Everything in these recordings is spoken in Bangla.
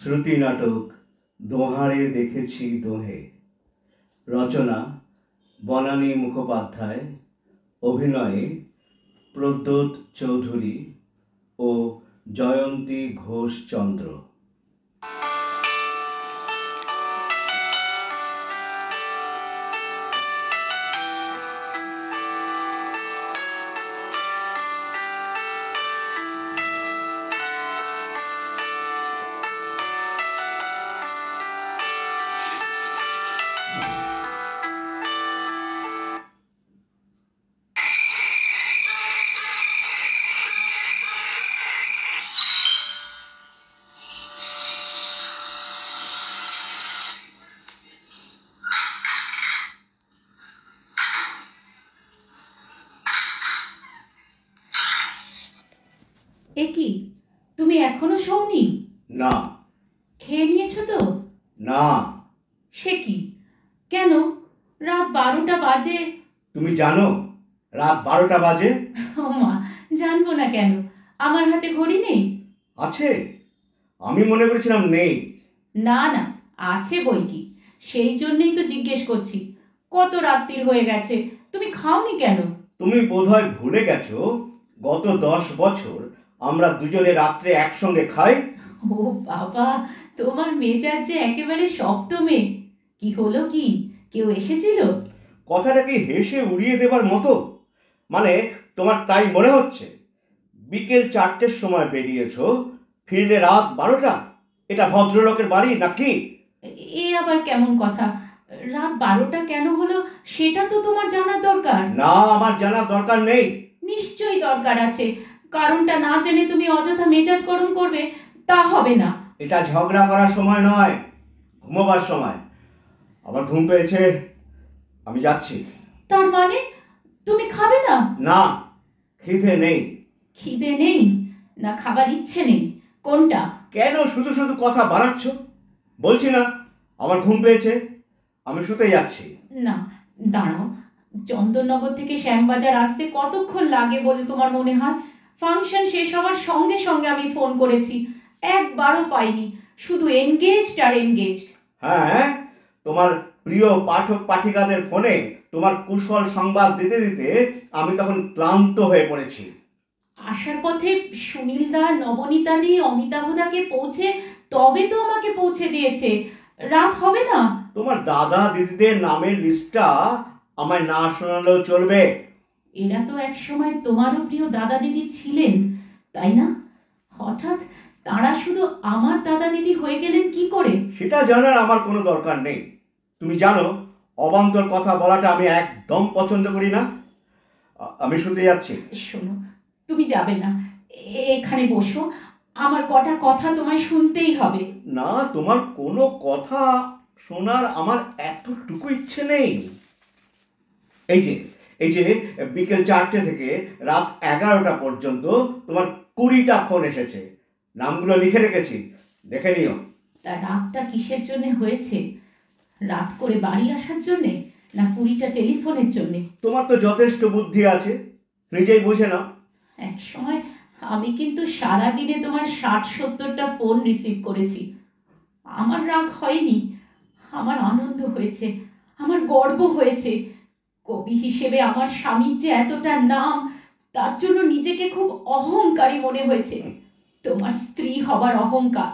শ্রুতি নাটক দোহারে দেখেছি দোহে, রচনা বনানী মুখোপাধ্যায়, অভিনয়ে প্রদ্যোৎ চৌধুরী ও জয়ন্তী ঘোষ চন্দ্র। এ কি, তুমি এখনো শোওনি? না। খেয়ে নিয়েছো তো? না। সে কি, কেন? রাত 12টা বাজে। তুমি জানো রাত 12টা বাজে? ও মা, জানবো না কেন? আমার হাতে ঘড়ি নেই? আছে, আমি মনে করেছিলাম নেই। না না, আছে বই কি, সেই জন্যই তো জিজ্ঞেস করছি। কত রাত্রির হয়ে গেছে, তুমি খাওনি কেন? তুমি বোধহয় ভুলে গেছো গত 10 বছর আমরা দুজনে রাত্রে একসঙ্গে খাই। ও বাবা, তোমার মেজাজ যে একেবারে সপ্তমে। কি হলো কি, কেউ এসেছিল? কথাটা কি হেসে উড়িয়ে দেবার মতো? মানে তোমার তাই মনে হচ্ছে? বিকেল 4টের সময় বেরিয়েছো, ফিরলে রাত 12টা। এটা ভদ্রলোকের বাড়ি নাকি? এ আবার কেমন কথা? রাত 12টা কেন হলো সেটা তো তোমার জানার দরকার। না, আমার জানার দরকার নেই। নিশ্চয়ই দরকার আছে। কারণটা না জেনে তুমি অযথা মেজাজ গরম করবে, তা হবে না। এটা ঝগড়া করার সময় নয়, ঘুমোবার সময়। আমার ঘুম পেয়েছে, আমি যাচ্ছি। তার মানে তুমি খাবে না? না, খিদে নেই। খিদে নেই না খাবার ইচ্ছে নেই, কোনটা? কেন শুধু শুধু কথা বাড়াচ্ছ? বলছি না আমার ঘুম পেয়েছে, আমি শুতে যাচ্ছি। না, দাঁড়াও। চন্দননগর থেকে শ্যামবাজার আসতে কতক্ষণ লাগে বলে তোমার মনে হয়? ফাংশন শেষ হওয়ার সঙ্গে সঙ্গে আমি ফোন করেছি, একবারও পাইনি। শুধু এনগেজড আর এনগেজড। হ্যাঁ, তোমার প্রিয় পাঠক পাঠিকাদের ফোনে তোমার কুশল সংবাদ দিতে দিতে আমি তখন ক্লান্ত হয়ে পড়েছি। আসার পথে সুনীলদা, নবনীতাদি, অমিতাভদাকে পৌঁছে তবে তো আমাকে পৌঁছে দিয়েছে। রাত হবে না? তোমার দাদা দিদিদের নামের লিস্টটা আমায় না শোনালেও চলবে। এরা তো একসময় তোমারও প্রিয় দাদা দিদি ছিলেন, তাই না? হঠাৎ তারা শুধু আমার দাদা দিদি হয়ে গেলেন কি করে? সেটা জানার আমার কোনো দরকার নেই। তুমি জানো অবান্তর কথা বলাটা আমি একদম পছন্দ করি না। আমি শুতে যাচ্ছি। শোনো, তুমি যাবে না, এখানে বসো। আমার কটা কথা তোমায় শুনতেই হবে। না, তোমার কোনো কথা শোনার আমার এতটুকু ইচ্ছে নেই। এই যে বিকেল 4টে থেকে রাত 11টা পর্যন্ত তোমার 20টা ফোন এসেছে। নামগুলো লিখে রেখেছি, দেখে নিও। তা রাতটা কিসের জন্য হয়েছে? রাত করে বাড়ি আসার জন্যে, না 20টা টেলিফোনের জন্যে? তোমার তো যথেষ্ট বুদ্ধি আছে, নিজেই বুঝে নাও। এক সময় আমি কিন্তু সারাদিনে তোমার 60-70টা ফোন রিসিভ করেছি। আমার রাগ হয়নি, আমার আনন্দ হয়েছে, আমার গর্ব হয়েছে। কবি হিসেবে আমার স্বামীর যে এতটা নাম, তার জন্য নিজেকে খুব অহংকারী মনে হয়েছে। তোমার স্ত্রী হবার অহংকার,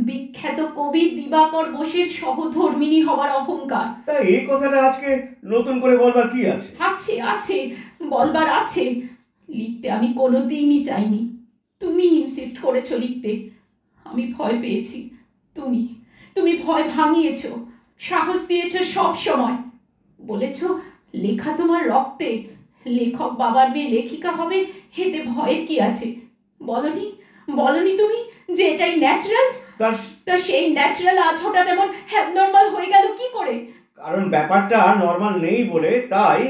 বিখ্যাত কবি দিবাকর বোসের সহধর্মিণী হবার অহংকার। তা এই কথাটা আজকে নতুন করে বলবার কি আছে? আছে আছে, বলবার আছে। লিখতে আমি কোনোদিনই চাইনি, তুমি ইনসিস্ট করেছো লিখতে। আমি ভয় পেয়েছি, তুমি তুমি ভয় ভাঙিয়েছো, সাহস দিয়েছো সব সময়। বলেছো লেখা তোমার রক্তে, লেখক বাবার মেয়ে লেখিকা হবে, এতে ভয়ের কি আছে? বলনি বলনি তুমি যে এটাই ন্যাচারাল? তা সেই ন্যাচারাল আজ হঠাৎ এমন অ্যাবনর্মাল হয়ে গেল কি করে? কারণ ব্যাপারটা নর্মাল নেই বলে, তাই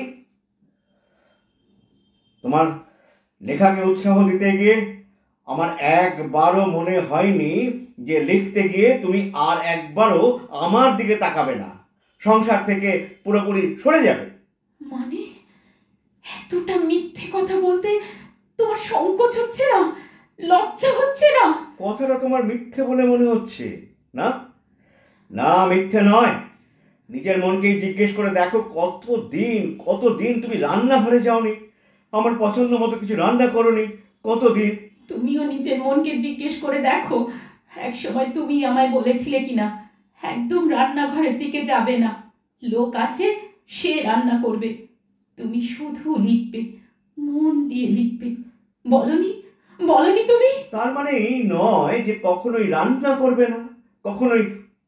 তোমার লেখাকে উৎসাহ দিতে গিয়ে আমার একবারও মনে হয়নি যে লিখতে গিয়ে তুমি আর একবারও আমার দিকে তাকাবে না, সংসার থেকে পুরোপুরি সরে যাবে। মানে এতটা মিথ্যে কথা বলতে তোমার সংকোচ হচ্ছে না? লজ্জা হচ্ছে না? কথাটা তোমার মিথ্যে বলে মনে হচ্ছে। না না, মিথ্যে নয়। নিজের মনকেই জিজ্ঞেস করে দেখো, কতদিন তুমি রান্নাঘরে যাওনি, আমার পছন্দ মতো কিছু রান্না করনি, কতদিন। তুমিও নিজের মনকে জিজ্ঞেস করে দেখো, এক সময় তুমি আমায় বলেছিলে কিনা একদম রান্নাঘরের দিকে যাবে না, লোক আছে সে রান্না করবে, তুমি শুধু লিখবে, মন দিয়ে লিখবে। বলনি বলনি তুমি? তার মানে এই নয় যে কখনোই রান্না করবে না, কখনোই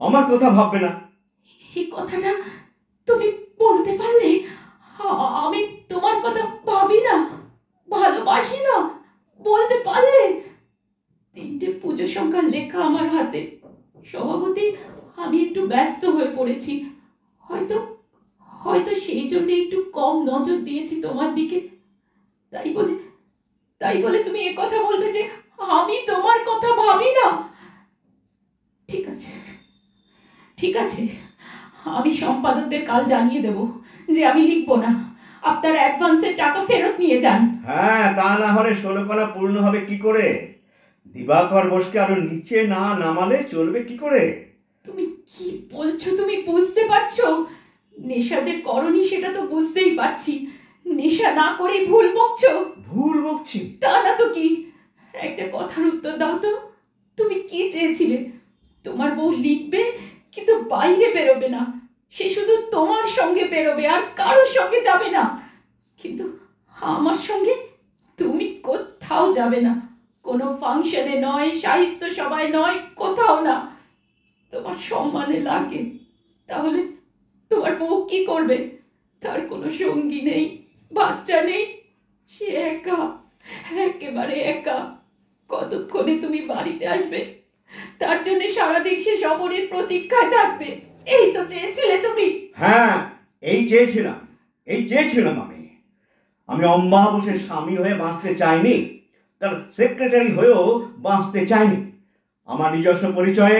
আমার কথা ভাববে না। এই কথাটা তুমি বলতে পারলে? আমি তোমার কথা ভাবি না, ভালোবাসি না, বলতে পারলে? 3টে পুজো সংখ্যার লেখা আমার হাতে। স্বভাবতই আমি একটু ব্যস্ত হয়ে পড়েছি, হয়তো হয়তো সেই জন্য একটু কম নজর দিয়েছি তোমার দিকে। তাই বলে তাই বলে তুমি এ কথা বলবে যে আমি তোমার কথা ভাবি না? ঠিক আছে, ঠিক আছে, আমি সম্পাদকদের কাল জানিয়ে দেব যে আমি লিখবো না, আপনার অ্যাডভান্সের টাকা ফেরত নিয়ে যান। হ্যাঁ, তা না হলে 16 পূর্ণ হবে কি করে? দিবাকর বোসকে আরো নিচে না নামালে চলবে কি করে? তুমি কি বলছো তুমি বুঝতে পারছো? নেশা যে করনি সেটা তো বুঝতেই পারছি, নেশা না করেই ভুল বকছো। ভুল বকছি? তা না তো কি। একটা কথার উত্তর দাও তো, তুমি কি চেয়েছিলে? তোমার বউ লিখবে কিন্তু বাইরে বেরোবে না, সে শুধু তোমার সঙ্গে বেরোবে আর কারোর সঙ্গে যাবে না, কিন্তু আমার সঙ্গে তুমি কোথাও যাবে না, কোনো ফাংশনে নয়, সাহিত্য সভায় নয়, কোথাও না। তোমার সম্মানে লাগে, তাহলে তোমার বউ কি করবে? তার কোনো সঙ্গী নেই, বাচ্চা নেই, সে একা, একেবারে একা। কতক্ষণে তুমি বাড়িতে আসবে, তার জন্য সারাদিন সে শবরের প্রতীক্ষায় থাকবে। এই তো চেয়েছিলে তুমি। হ্যাঁ, এই চেয়েছিলাম আমি অম্বাবসের স্বামী হয়ে বাঁচতে চাইনি, তার সেক্রেটারি হয়েও বাঁচতে চাইনি। আমার নিজস্ব পরিচয়ে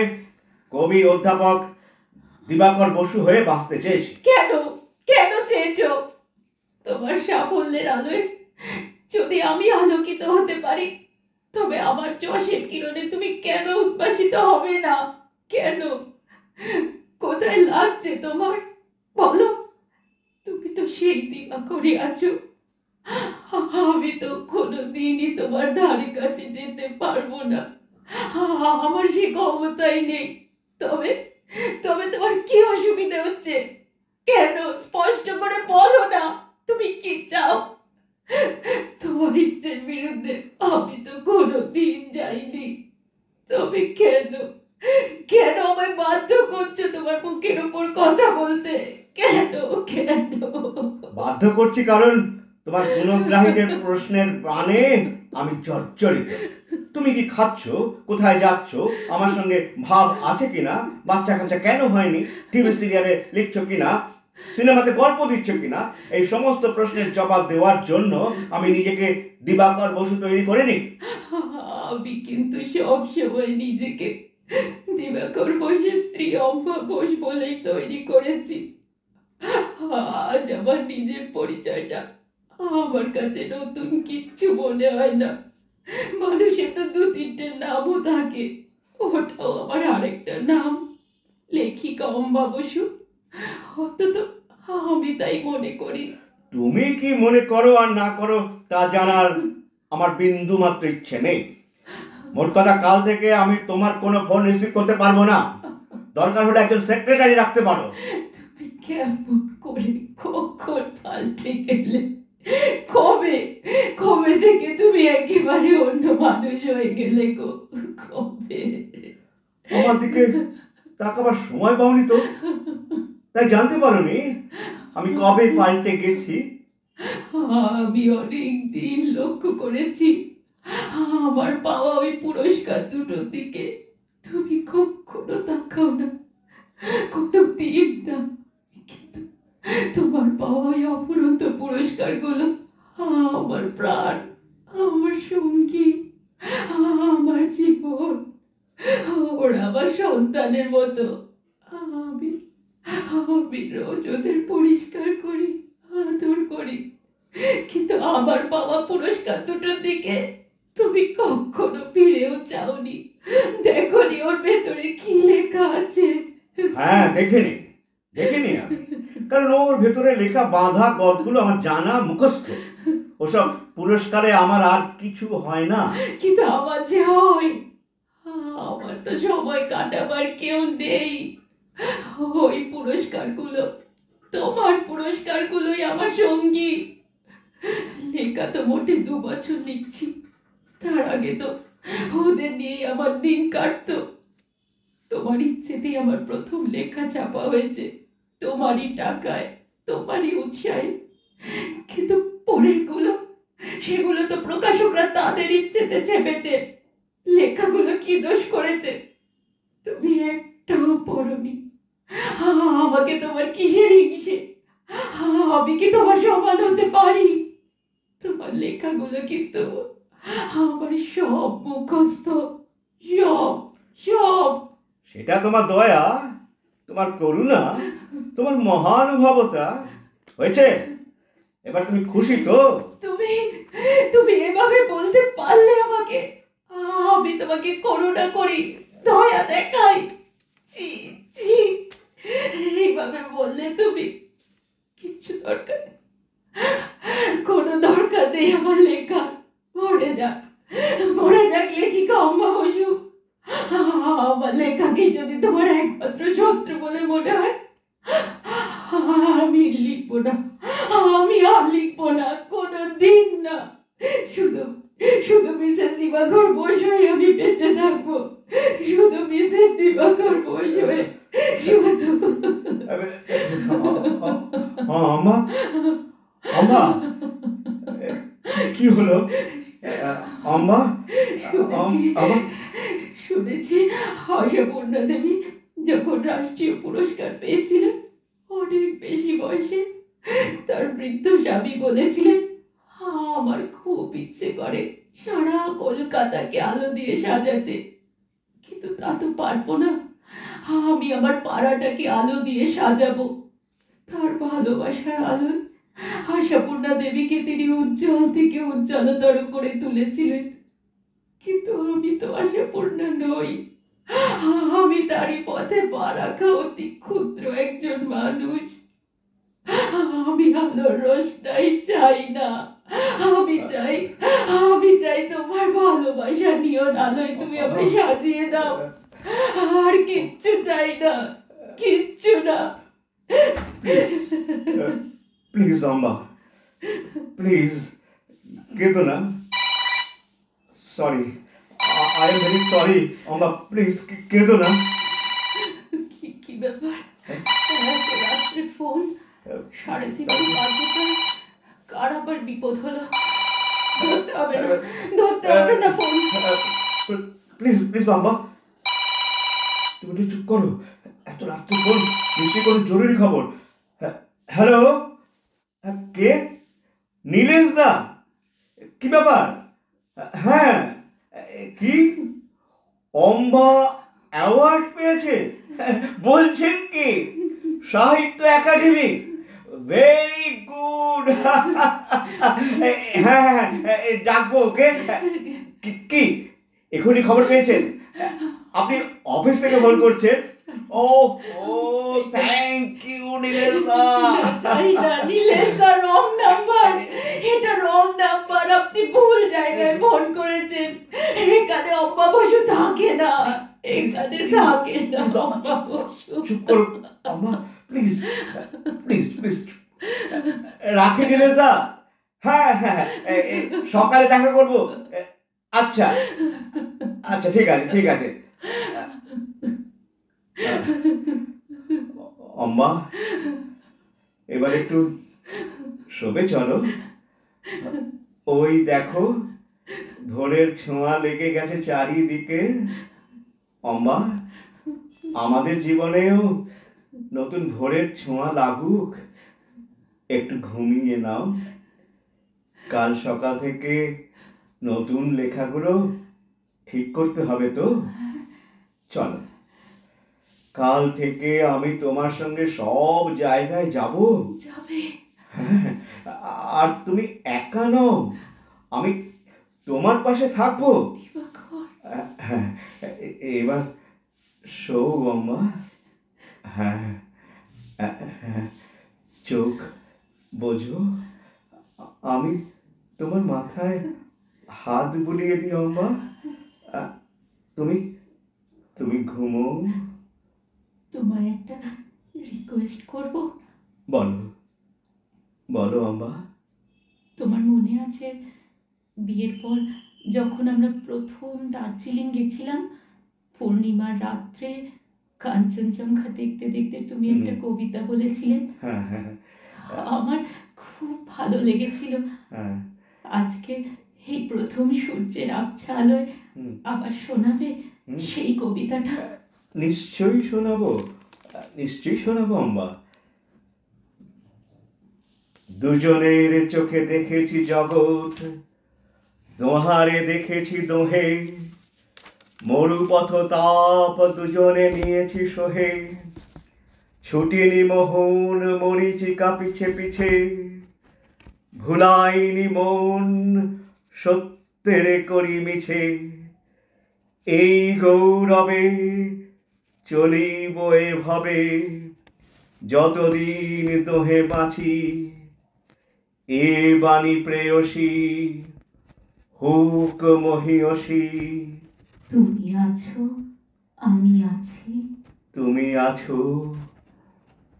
কবি অধ্যাপক দিবাকর বসু হয়ে বাঁচতে চেয়েছি। কেন কেন চেয়েছো? তোমার সাফল্যের আলোয় যদি আমি আলোকিত হতে পারি, তবে আমার যশের কিরণে তুমি কেন উদ্ভাসিত হবে না? কেন? কোথায় লাগছে তোমার? বলো। তুমি তো সেই দিবাকরে আছো, আমি তো কোনোদিনই তোমার ধারে কাছে যেতে পারবো না, আমার সে ক্ষমতাই নেই। তবে তবে তোমার কি অসুবিধা হচ্ছে? কেন স্পষ্ট করে বলো না, তুমি কি চাও? তোমার ইচ্ছের বিরুদ্ধে আমি তো কোনোদিন যাইনি, তবে কেন কেন আমায় বাধ্য করছো তোমার মুখের উপর কথা বলতে? কেন কেন? বাধ্য করছি কারণ তোমার গুণগ্রাহীদের প্রশ্নের বাণে আমি জর্জরিত। তুমি কি খাচ্ছ, কোথায় যাচ্ছ, আমার সঙ্গে ভাব আছে কিনা, বাচ্চা কাচ্চা কেন হয়নি, টিভি সিরিয়ালে লিখছো কিনা, সিনেমাতে গল্প দিচ্ছ কিনা, এই সমস্ত প্রশ্নের জবাব দেওয়ার জন্য আমি নিজেকে দিবাকর বসু তৈরি করিনি। আমি কিন্তু সব সময় নিজেকে দিবাকর বোসের স্ত্রী অম্বা বোস বলেই তৈরি করেছি। আজ আমার নিজের পরিচয়টা আমার কাছে নতুন কিচ্ছু মনে হয় না। মানুষের তো 2-3টে নামও থাকে, ওটাও আমার আরেকটা নাম, লেখিকা অম্বা বসু। অন্তত আমি তাই মনে করি। তুমি কি মনে করো আর না করো তা জানার আমার বিন্দু মাত্র ইচ্ছে নেই। মোট কথা, কাল থেকে আমি তোমার কোনো ফোন রিসিভ করতে পারবো না। দরকার হলে একজন সেক্রেটারি রাখতে পারো। তুমি কেমন করে কখন পাল্টে গেলে? কবে কবে থেকে তুমি একেবারে অন্য মানুষ হয়ে গেলে গো? কবে? আমার দিকে তাকাবার সময় পাওনি তো, তাই জানতে পারোনি আমি কবে পাল্টে গেছি। আমি অনেক দিন লক্ষ্য করেছি আমার পাওয়া ওই পুরস্কার দুটোর দিকে তুমি কখনো তাকাও না, কোনো দিন না। কিন্তু তোমার পাওয়া ওই অফুরন্ত পুরস্কারগুলো আমার প্রাণ, আমার সঙ্গী, আমার জীবন, ওরা আমার সন্তানের মতো। আমি আমি রোজ ওদের পরিষ্কার করি, আদর করি, কিন্তু আমার পাওয়া পুরস্কার দুটোর দিকে তুমি কখনো ফিরেও চাওনি, দেখোনি ওর ভেতরে কি লেখা দেখিনি দেখিনি আমি, কারণ ওর ভেতরে লেখা বাঁধা গদগুলো আমার জানা মুখস্থ। ওসব পুরস্কারে আমার আর কিছু হয় না। কিন্তু আমার যে হয়, আমার তো সময় কাটাবার কেউ নেই। ওই পুরস্কারগুলো, তোমার পুরস্কারগুলোই আমার সঙ্গী। লেখা তো মোটে 2 বছর লিখছি, তার আগে তো ওদের নিয়ে আমার দিন কাটতো। তোমার ইচ্ছেতেই আমার প্রথম লেখা ছাপা হয়েছে, তোমারই টাকায়, তোমারই উৎসাহে। কিন্তু পরেরগুলো, সেগুলো তো প্রকাশকরা তাদের ইচ্ছেতে ছেপেছে। লেখাগুলো কি দোষ করেছে? তুমি একটাও পড়োনি। আমাকে তোমার কিসের হিংসে? আমি কি তোমার সমান হতে পারি? তোমার লেখাগুলো কিন্তু আমার সব মুখস্থ, সব সব। সেটা তোমার দয়া, তোমার করুণা, তোমার মহানুভবতা। হয়েছে, এবার তুমি খুশি তো? তুমি তুমি এভাবে বলতে পারলে আমাকে? আমি তোমাকে করুণা করি, দয়া দেখাই? ছি ছি, এইভাবে বললে তুমি? কিচ্ছু দরকার নেই, কোনো দরকার নেই আমার লেখার। মরে যাক, মরে যাক লেখিকা অম্বা বসু। আমার লেখাকে যদি তোমার একমাত্র শত্রু বলে মনে হয়, আমি লিখবো না, আমি আর লিখবো না, কোনো দিন না। শুধু শুধু মিসেস দিবাকর বোস হয়ে আমি বেঁচে থাকবো, শুধু মিসেস দিবাকর বোস হয়ে, শুধু। আমা, আমা, কি হলো আমা? শুনেছি আশাপূর্ণা দেবী যখন রাষ্ট্রীয় পুরস্কার পেয়েছিলেন, অনেক বেশি বয়সে, তার বৃদ্ধ স্বামী বলেছিলেন, আমার খুব ইচ্ছে করে সারা কলকাতাকে আলো দিয়ে সাজাতে, কিন্তু তা তো পারবো না। আমি আমার পাড়াটাকে আলো দিয়ে সাজাবো। তার ভালোবাসার আলোয় আশাপূর্ণা দেবীকে তিনি উজ্জ্বল থেকে উজ্জ্বলতর করে তুলেছিলেন। কিন্তু আমি তো আশাপূর্ণা নই, আমি তারই পথে পা রাখা অতি ক্ষুদ্র একজন মানুষ। আমি আলোর রোশনাই চাই না, আমি চাই তোমার ভালোবাসা নিয়ন আলোয় তুমি আমায় সাজিয়ে দাও। আর কিচ্ছু চাই না, কিচ্ছু না। প্লিজ আম্মা, প্লিজ কেঁদো না। Sorry, I am very sorry আম্মা, প্লিজ কেঁদো না। কি ব্যাপার? এত রাত্রে ফোন, 3:30 বাজে প্রায়। কার আবার বিপদ হলো? ধরতে হবে না, ধরতে হবে না ফোন। প্লিজ প্লিজ আম্মা, তুমি একটু চুপ করো। এত রাত্রে ফোন, নিশ্চয়ই কোনো জরুরি খবর। হ্যালো, কে? নীলেশ দা? কি ব্যাপার? হ্যাঁ, কি অম্বা অ্যাওয়ার্ড পেয়েছে বলছেন কি? সাহিত্য একাডেমি, ভেরি গুড। হ্যাঁ, ডাকবো ওকে। কি এখনই খবর পেয়েছেন? আপনি অফিস থেকে ফোন করছেন? ও thank you Nilesh da. Nilesh da, wrong number, এটা রং নাম্বার। আপনি ভুল জায়গায় ফোন করেছেন। এখানে অম্বা বসু থাকে না, এখানে থাকে না অম্বা বসু। চুপ করো আম্মা, প্লিজ প্লিজ প্লিজ। রাখি নীলেশ দা। হ্যাঁ হ্যাঁ, সকালে দেখা করবো। আচ্ছা আচ্ছা, ঠিক আছে ঠিক আছে। আম্মা, এবার একটু শোবে চলো। ওই দেখো, ভোরের ছোঁয়া লেগে গেছে চারিদিকে। আম্মা, আমাদের জীবনেও নতুন ভোরের ছোঁয়া লাগুক। একটু ঘুমিয়ে নাও, কাল সকাল থেকে নতুন লেখাগুলো ঠিক করতে হবে তো। চলো, কাল থেকে আমি তোমার সঙ্গে সব জায়গায় যাব। যাবে? হ্যাঁ, আর তুমি একা নও, আমি তোমার পাশে থাকবো। দিবাকর, হ্যাঁ, এবার শো আম্মা। হ্যাঁ, হ্যাঁ, চোখ বোঝো, আমি তোমার মাথায় হাত বুলিয়ে দিই অম্বা। আ- তুমি তুমি ঘুমো। তোমায় একটা রিকোয়েস্ট করব। বলো, বলো অম্বা। তোমার মনে আছে বিয়ের পর যখন আমরা প্রথম দার্জিলিং গেছিলাম, পূর্ণিমার রাত্রে কাঞ্চনজঙ্ঘা দেখতে দেখতে তুমি একটা কবিতা বলেছিলে? হ্যাঁ, হ্যাঁ, আমার খুব ভালো লেগেছিল। হ্যাঁ। আজকে এই প্রথম সূর্যের আবছা আলোয় হুম, আবার শোনাবে হুম। সেই কবিতাটা? নিশ্চয়ই শোনাবো, নিশ্চয়ই শোনাবো অম্বা। দুজনের চোখে দেখেছি জগৎ, দোহারে দেখেছি দোহে, মরুপথ তাপ দুজনে নিয়েছি সহে, ছুটিনি মোহন মরিচিকা পিছে পিছে, ভুলাইনি মন সত্যের করি মিছে, এই গৌরবে চলিব এভাবে, যতদিন দোহে বাঁচি, এ বাণী প্রেয়সী হুক মহিয়সী। তুমি আছো, আমি আছি। তুমি আছো,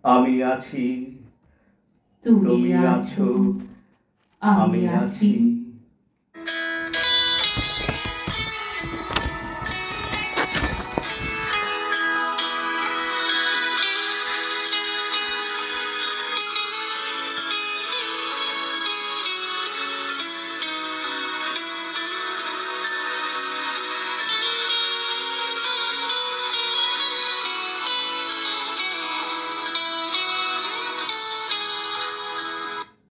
আমি আছি। তুমি আছো, আমি আছি।